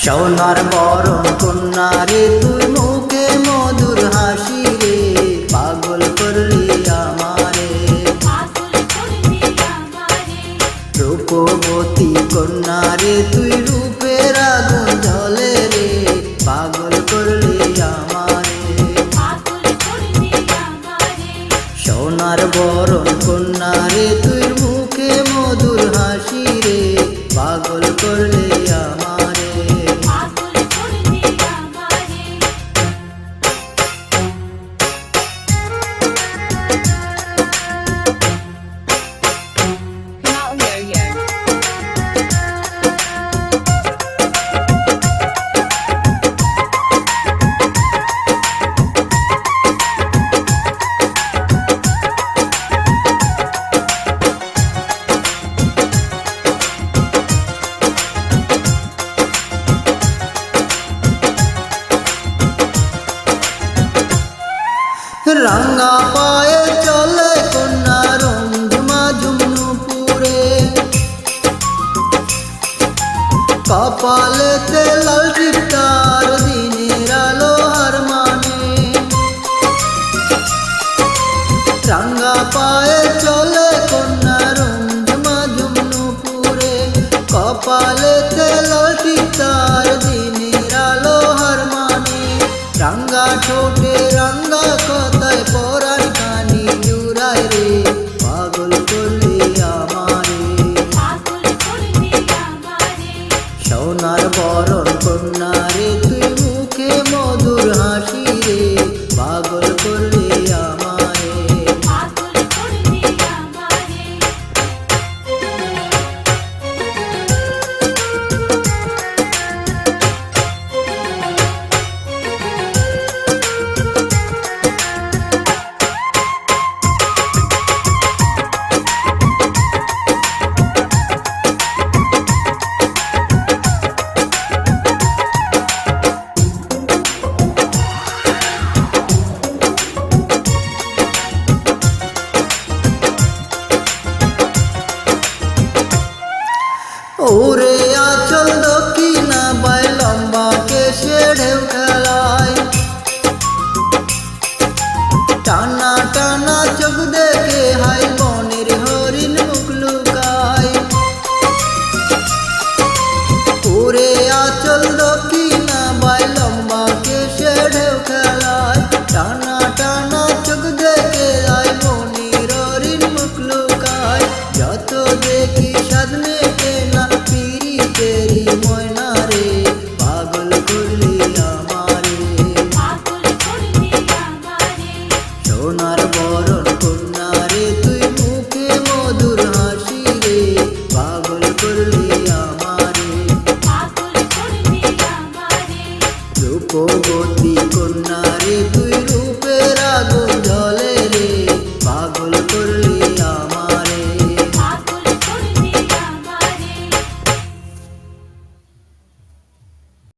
সোনার বরণ কন্যা রে তুই মুখে মধুর হাসি রে পাগল করলি আমারে রূপবতী কন্যা রে তুই রূপের আগুন জ্বলে রে পাগল করলি আমারে সোনার বরণ কন্যা রে তুই মুখে মধুর হাসি রে পাগল করলি আমারে। রাঙা পায়ে চলে কন্যা রঞ্জুমা ঝুমনুপুরে কপালেতে লাল টিপটার দিনের আলো হার মানে রাঙা পায়ে চলে কন্যা রঞ্জুমা ঝুমনুপুরে কপালেতে লাল টিপটার দিনের আলো হার মানে রাঙ্গা ঠোঁটে রাঙ্গা কথায় পরার কানি জুড়ায় রে পাগল করলি আমারে সোনার বরণ কন্যা রে তুই মুখে মধুর হাসি রে পাগল করলি আমারে। ওরে আচল দক্ষিণা বাই লম্বা কেশে ঢেউ খেলায় টানা টানা চোখ দেখে হাই বনের হরিণ মুখ লুকায় ওরে আচল দক্ষিণা বাই লম্বা কেশে ঢেউ খেলায় টানা টানা চোখ দেখে হাই বনের হরিণ মুখ লুকায় যত দেখি সাধনে তেরি ময়না রে পাগল করলি আমারে সোনার বরণ কন্যা রে তুই মুখে মধুর হাসি রে পাগল করলি আমারে রূপবতী কন্যা রে তুই রূপের আগুন জ্বলে রে